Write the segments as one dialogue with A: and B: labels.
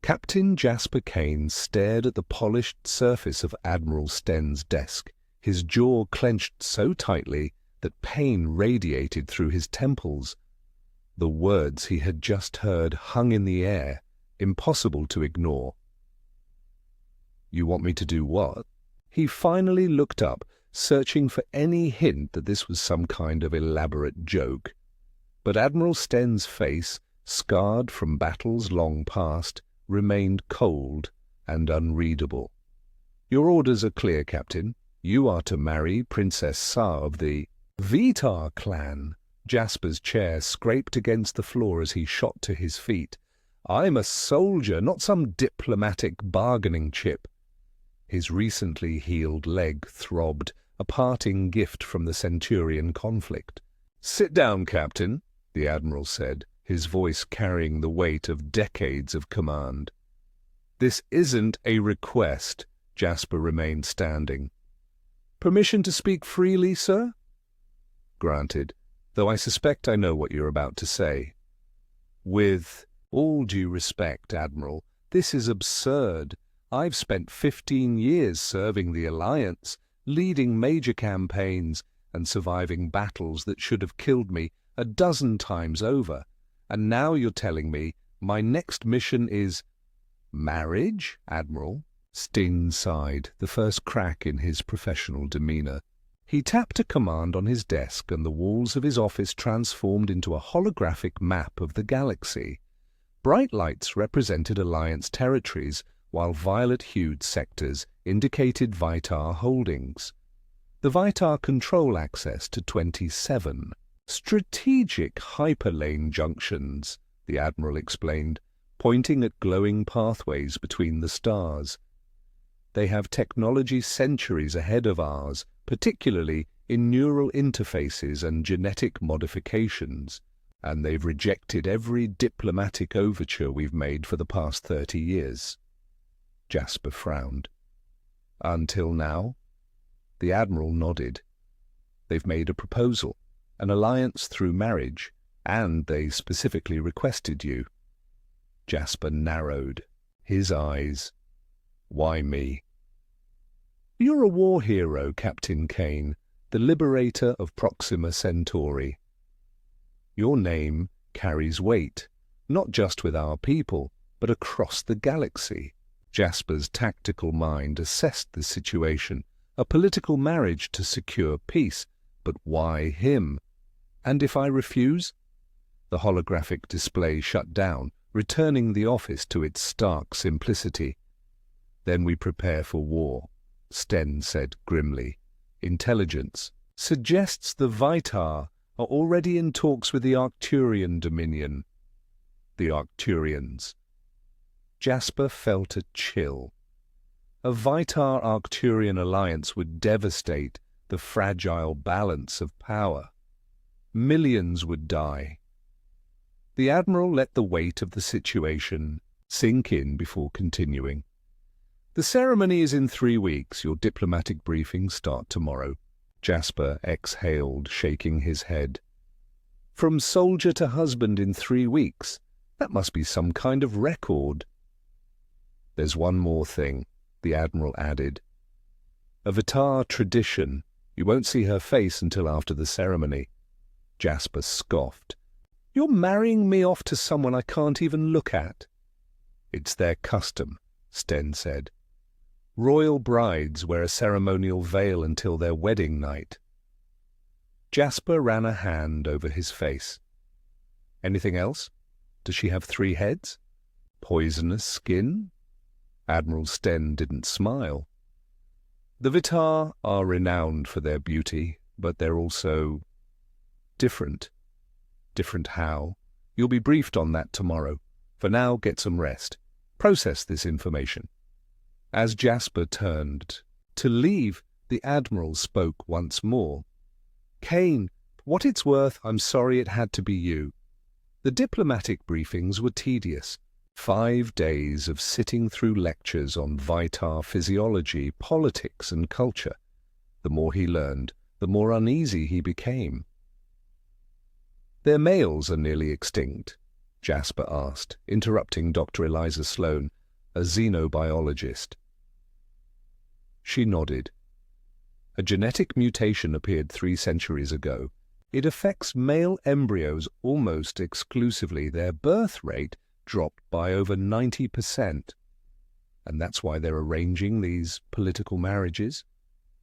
A: Captain Jasper Kane stared at the polished surface of Admiral Sten's desk, his jaw clenched so tightly that pain radiated through his temples. The words he had just heard hung in the air, impossible to ignore. "You want me to do what?" He finally looked up, searching for any hint that this was some kind of elaborate joke. But Admiral Sten's face, scarred from battles long past, remained cold and unreadable. "Your orders are clear, Captain. You are to marry Princess Sa of the Vitar clan." Jasper's chair scraped against the floor as he shot to his feet. "I'm a soldier, not some diplomatic bargaining chip." His recently healed leg throbbed, a parting gift from the Centurion conflict. "Sit down, Captain," the Admiral said, his voice carrying the weight of decades of command. "This isn't a request." Jasper remained standing. "Permission to speak freely, sir?" "Granted, though I suspect I know what you're about to say." "With all due respect, Admiral, this is absurd. I've spent 15 years serving the Alliance, leading major campaigns and surviving battles that should have killed me a dozen times over. And now you're telling me my next mission is marriage, Admiral?" Steen sighed, the first crack in his professional demeanor. He tapped a command on his desk, and the walls of his office transformed into a holographic map of the galaxy. Bright lights represented Alliance territories, while violet-hued sectors indicated Vitar holdings. The Vitar control access to 27 strategic hyperlane junctions, the Admiral explained, pointing at glowing pathways between the stars. They have technology centuries ahead of ours, particularly in neural interfaces and genetic modifications, and they've rejected every diplomatic overture we've made for the past 30 years. Jasper frowned. "Until now?" The Admiral nodded. "They've made a proposal, an alliance through marriage, and they specifically requested you." Jasper narrowed his eyes. "Why me?" "You're a war hero, Captain Kane, the liberator of Proxima Centauri. Your name carries weight, not just with our people, but across the galaxy." Jasper's tactical mind assessed the situation, a political marriage to secure peace, but why him? "And if I refuse?" The holographic display shut down, returning the office to its stark simplicity. "Then we prepare for war," Sten said grimly. "Intelligence suggests the Vitar are already in talks with the Arcturian Dominion." "The Arcturians." Jasper felt a chill. A Vitar-Arcturian alliance would devastate the fragile balance of power. Millions would die. The Admiral let the weight of the situation sink in before continuing. "The ceremony is in 3 weeks. Your diplomatic briefings start tomorrow." Jasper exhaled, shaking his head. "From soldier to husband in 3 weeks? That must be some kind of record." "There's one more thing," the Admiral added. "A Vitar tradition. You won't see her face until after the ceremony." Jasper scoffed. "You're marrying me off to someone I can't even look at." "It's their custom," Sten said. "Royal brides wear a ceremonial veil until their wedding night." Jasper ran a hand over his face. "Anything else? Does she have 3 heads? Poisonous skin?" Admiral Sten didn't smile. "The Vitar are renowned for their beauty, but they're also different." "Different how?" "You'll be briefed on that tomorrow. For now, get some rest. Process this information." As Jasper turned to leave, the Admiral spoke once more. "Kane, for what it's worth, I'm sorry it had to be you. The diplomatic briefings were tedious. 5 days of sitting through lectures on Vitar physiology, politics, and culture. The more he learned, the more uneasy he became. Their males are nearly extinct. Jasper asked, interrupting Dr. Eliza Sloane, a xenobiologist. She nodded. A genetic mutation appeared 3 centuries ago. It affects male embryos almost exclusively. Their birth rate dropped by over 90%. And that's why they're arranging these political marriages?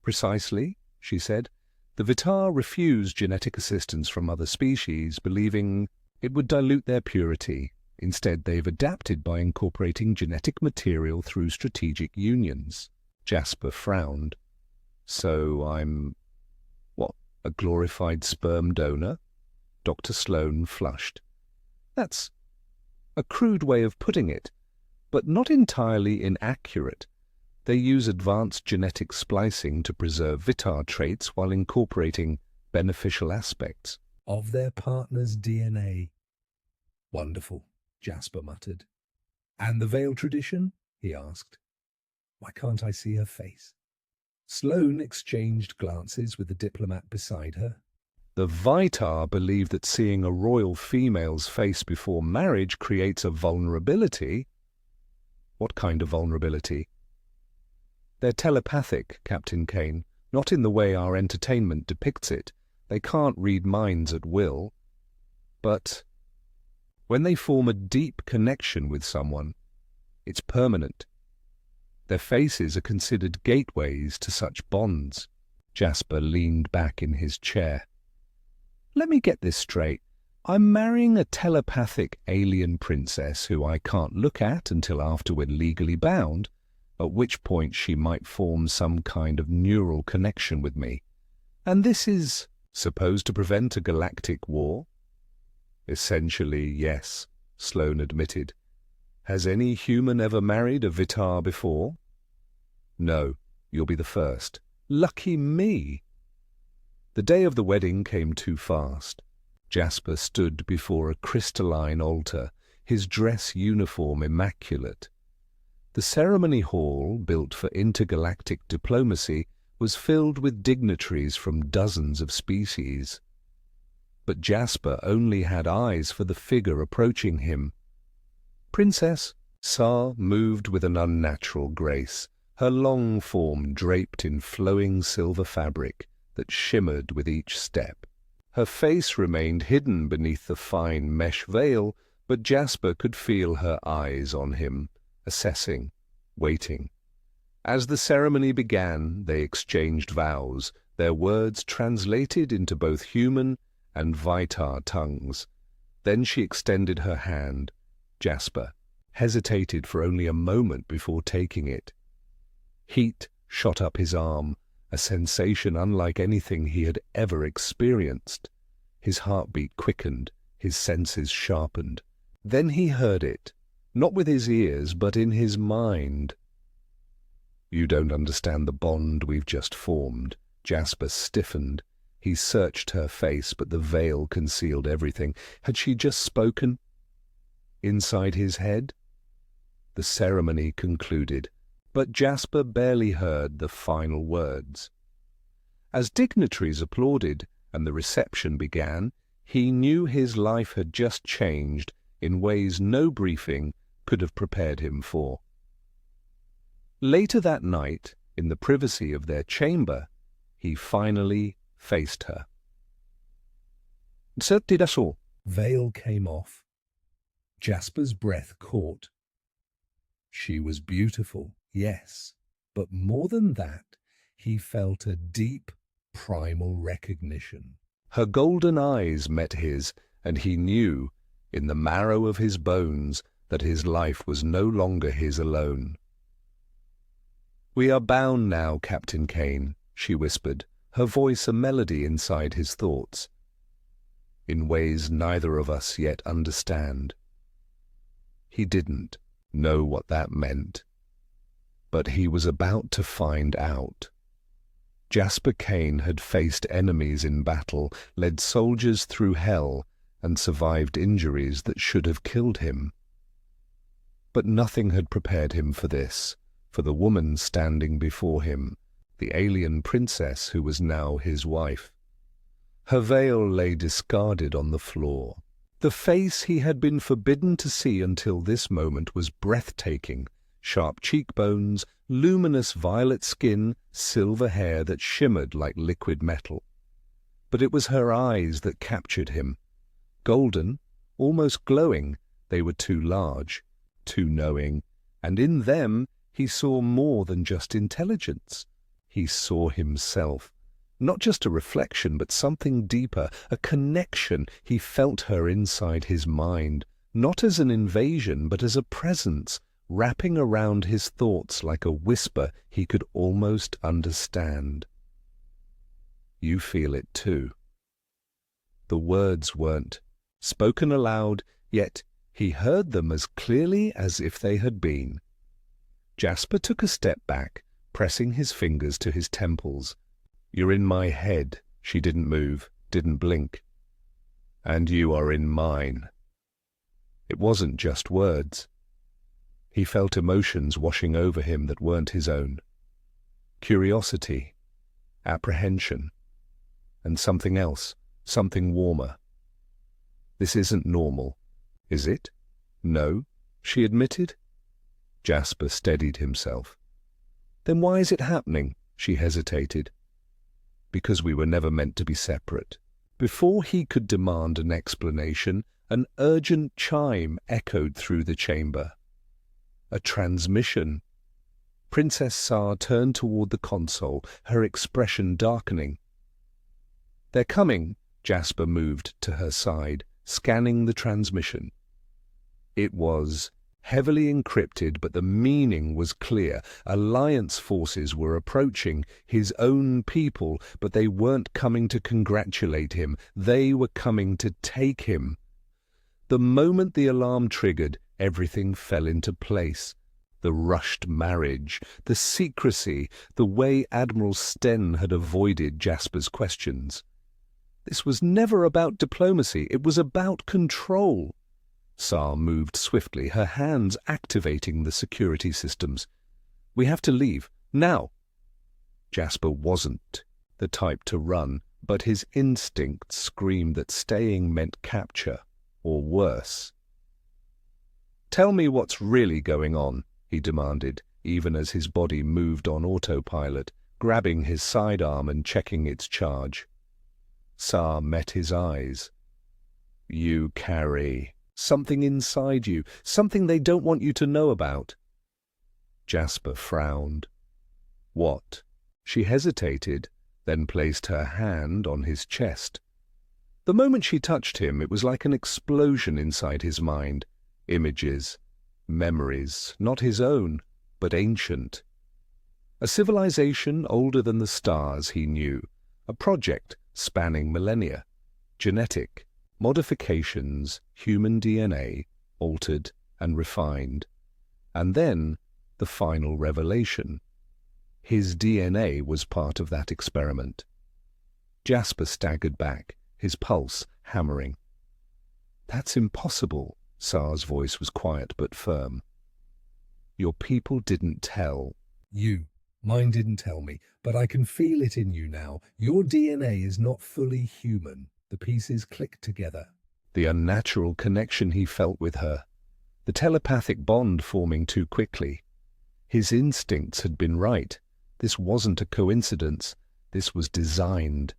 A: Precisely, she said. The Vitar refused genetic assistance from other species, believing it would dilute their purity. Instead, they've adapted by incorporating genetic material through strategic unions. Jasper frowned. So I'm, what, a glorified sperm donor? Dr. Sloane flushed. That's a crude way of putting it, but not entirely inaccurate. They use advanced genetic splicing to preserve Vitar traits while incorporating beneficial aspects of their partner's DNA. Wonderful, Jasper muttered. And the veil tradition? He asked. Why can't I see her face? Sloane exchanged glances with the diplomat beside her. The Vitar believe that seeing a royal female's face before marriage creates a vulnerability. What kind of vulnerability? They're telepathic, Captain Kane, not in the way our entertainment depicts it. They can't read minds at will. But when they form a deep connection with someone, it's permanent. Their faces are considered gateways to such bonds. Jasper leaned back in his chair. Let me get this straight. I'm marrying a telepathic alien princess who I can't look at until after we're legally bound, at which point she might form some kind of neural connection with me. And this is supposed to prevent a galactic war? Essentially, yes, Sloane admitted. Has any human ever married a Vitar before? No, you'll be the first. Lucky me! The day of the wedding came too fast. Jasper stood before a crystalline altar, his dress uniform immaculate. The ceremony hall, built for intergalactic diplomacy, was filled with dignitaries from dozens of species. But Jasper only had eyes for the figure approaching him. Princess Sa moved with an unnatural grace, her long form draped in flowing silver fabric that shimmered with each step. Her face remained hidden beneath the fine mesh veil, but Jasper could feel her eyes on him, assessing, waiting. As the ceremony began, they exchanged vows, their words translated into both human and Vitar tongues. Then she extended her hand. Jasper hesitated for only a moment before taking it. Heat shot up his arm, a sensation unlike anything he had ever experienced. His heartbeat quickened, his senses sharpened. Then he heard it, not with his ears, but in his mind. You don't understand the bond we've just formed. Jasper stiffened. He searched her face, but the veil concealed everything. Had she just spoken? Inside his head? The ceremony concluded, but Jasper barely heard the final words. As dignitaries applauded and the reception began, he knew his life had just changed in ways no briefing could have prepared him for. Later that night, in the privacy of their chamber, he finally faced her. Veil came off. Jasper's breath caught. She was beautiful, yes, but more than that, he felt a deep, primal recognition. Her golden eyes met his, and he knew, in the marrow of his bones, that his life was no longer his alone. "We are bound now, Captain Kane," she whispered, her voice a melody inside his thoughts, "in ways neither of us yet understand." He didn't know what that meant, but he was about to find out. Jasper Kane had faced enemies in battle, led soldiers through hell, and survived injuries that should have killed him. But nothing had prepared him for this, for the woman standing before him, the alien princess who was now his wife. Her veil lay discarded on the floor. The face he had been forbidden to see until this moment was breathtaking. Sharp cheekbones, luminous violet skin, silver hair that shimmered like liquid metal. But it was her eyes that captured him. Golden, almost glowing, they were too large, too knowing, and in them he saw more than just intelligence. He saw himself. Not just a reflection, but something deeper, a connection. He felt her inside his mind, not as an invasion, but as a presence, wrapping around his thoughts like a whisper he could almost understand. You feel it too. The words weren't spoken aloud, yet he heard them as clearly as if they had been. Jasper took a step back, pressing his fingers to his temples. "You're in my head." She didn't move, didn't blink. "And you are in mine." It wasn't just words. He felt emotions washing over him that weren't his own. Curiosity, apprehension, and something else, something warmer. "This isn't normal, is it?" "No," she admitted. Jasper steadied himself. "Then why is it happening?" She hesitated. "Because we were never meant to be separate." Before he could demand an explanation, an urgent chime echoed through the chamber. A transmission. Princess Sa turned toward the console, her expression darkening. "They're coming." Jasper moved to her side, scanning the transmission. It was heavily encrypted, but the meaning was clear. Alliance forces were approaching, his own people, but they weren't coming to congratulate him. They were coming to take him. The moment the alarm triggered, everything fell into place. The rushed marriage, the secrecy, the way Admiral Sten had avoided Jasper's questions. This was never about diplomacy, it was about control. Sa moved swiftly, her hands activating the security systems. "We have to leave, now." Jasper wasn't the type to run, but his instinct screamed that staying meant capture, or worse. "Tell me what's really going on," he demanded, even as his body moved on autopilot, grabbing his sidearm and checking its charge. Sa met his eyes. "You carry something inside you, something they don't want you to know about." Jasper frowned. "What?" She hesitated, then placed her hand on his chest. The moment she touched him, it was like an explosion inside his mind. Images, memories, not his own, but ancient. A civilization older than the stars, he knew. A project spanning millennia. Genetic, modifications, human DNA, altered and refined. And then the final revelation. His DNA was part of that experiment. Jasper staggered back, his pulse hammering. "That's impossible." Sa's voice was quiet but firm. "Your people didn't tell." Mine didn't tell me, but I can feel it in you now. Your DNA is not fully human. The pieces click together." The unnatural connection he felt with her. The telepathic bond forming too quickly. His instincts had been right. This wasn't a coincidence. This was designed.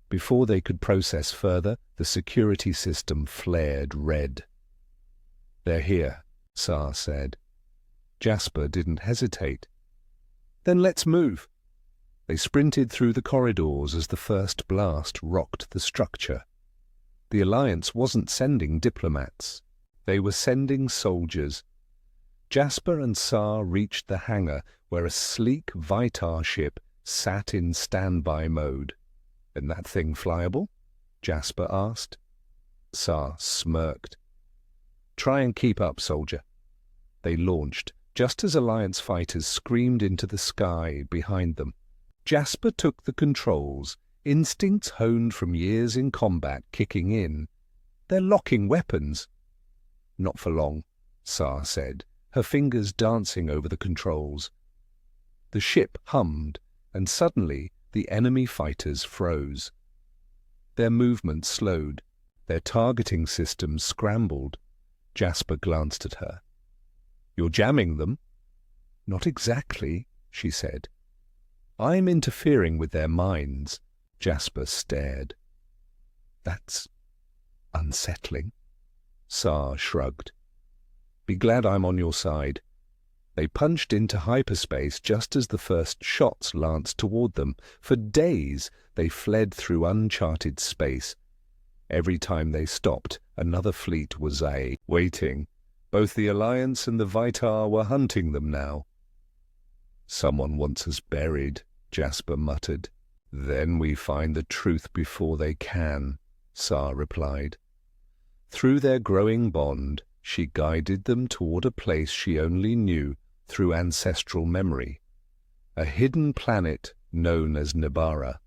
A: Before they could process further, the security system flared red. "They're here," Sa said. Jasper didn't hesitate. "Then let's move." They sprinted through the corridors as the first blast rocked the structure. The Alliance wasn't sending diplomats. They were sending soldiers. Jasper and Sa reached the hangar where a sleek Vitar ship sat in standby mode. "Isn't that thing flyable?" Jasper asked. Sa smirked. "Try and keep up, soldier." They launched, just as Alliance fighters screamed into the sky behind them. Jasper took the controls, instincts honed from years in combat kicking in. "They're locking weapons." "Not for long," Sa said, her fingers dancing over the controls. The ship hummed, and suddenly the enemy fighters froze. Their movement slowed. Their targeting systems scrambled. Jasper glanced at her. "You're jamming them?" "Not exactly," she said. "I'm interfering with their minds." Jasper stared. "That's unsettling." Sar shrugged. "Be glad I'm on your side." They punched into hyperspace just as the first shots lanced toward them. For days they fled through uncharted space. Every time they stopped, another fleet was waiting. Both the Alliance and the Vitar were hunting them now. "Someone wants us buried," Jasper muttered. "Then we find the truth before they can," Sar replied. Through their growing bond, she guided them toward a place she only knew through ancestral memory, a hidden planet known as Nebara.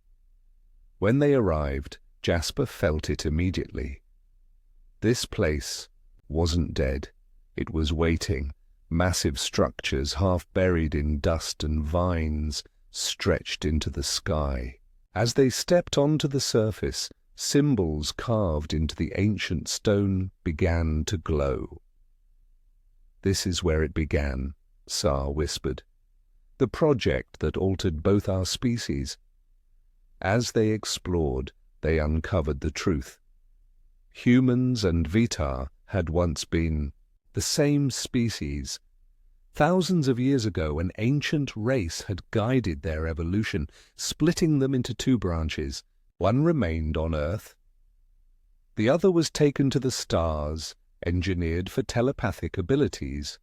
A: When they arrived, Jasper felt it immediately. This place wasn't dead. It was waiting. Massive structures, half buried in dust and vines, stretched into the sky. As they stepped onto the surface, symbols carved into the ancient stone began to glow. "This is where it began," Sar whispered. "The project that altered both our species." As they explored, they uncovered the truth. Humans and Vitar had once been the same species. Thousands of years ago, an ancient race had guided their evolution, splitting them into two branches. One remained on Earth. The other was taken to the stars, engineered for telepathic abilities.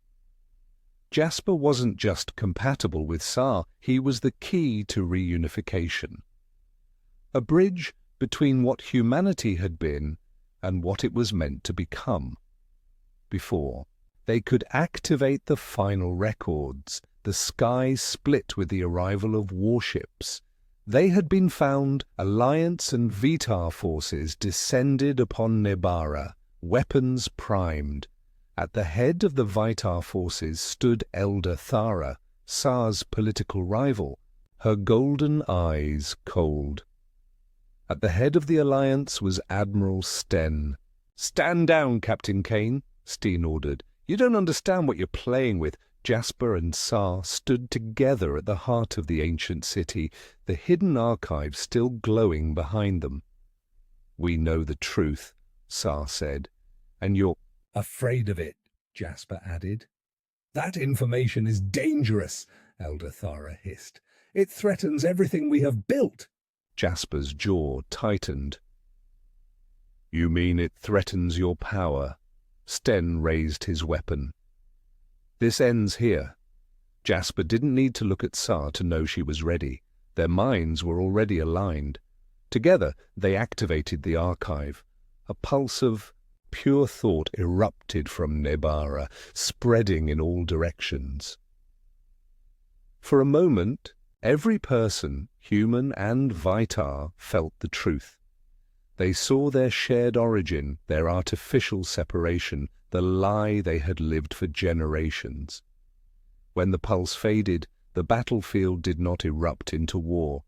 A: Jasper wasn't just compatible with Sar, he was the key to reunification. A bridge between what humanity had been and what it was meant to become. Before they could activate the final records, the sky split with the arrival of warships. They had been found. Alliance and Vitar forces descended upon Nebara, weapons primed. At the head of the Vitar forces stood Elder Thara, Sar's political rival, her golden eyes cold. At the head of the Alliance was Admiral Sten. "Stand down, Captain Kane," Steen ordered. "You don't understand what you're playing with." Jasper and Sar stood together at the heart of the ancient city, the hidden archive still glowing behind them. "We know the truth," Sar said, "and you're afraid of it," Jasper added. "That information is dangerous," Elder Thara hissed. "It threatens everything we have built." Jasper's jaw tightened. "You mean it threatens your power?" Sten raised his weapon. "This ends here." Jasper didn't need to look at Sar to know she was ready. Their minds were already aligned. Together they activated the archive. A pulse of pure thought erupted from Nebara, spreading in all directions. For a moment, every person, human and Vitar, felt the truth. They saw their shared origin, their artificial separation, the lie they had lived for generations. When the pulse faded, the battlefield did not erupt into war.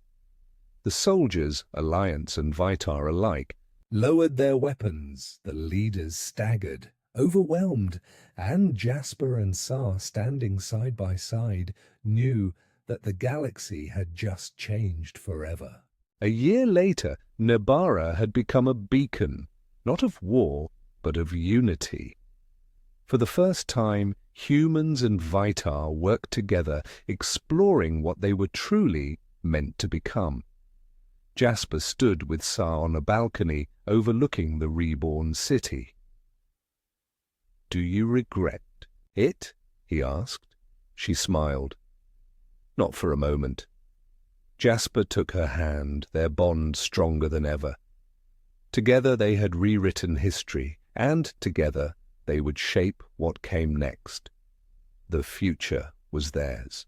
A: The soldiers, Alliance and Vitar alike, lowered their weapons. The leaders staggered, overwhelmed, and Jasper and Sar, standing side by side, knew that the galaxy had just changed forever. A year later, Nebara had become a beacon, not of war, but of unity. For the first time, humans and Vitar worked together, exploring what they were truly meant to become. Jasper stood with Sar on a balcony overlooking the reborn city. "Do you regret it?" he asked. She smiled. "Not for a moment." Jasper took her hand, their bond stronger than ever. Together they had rewritten history, and together they would shape what came next. The future was theirs.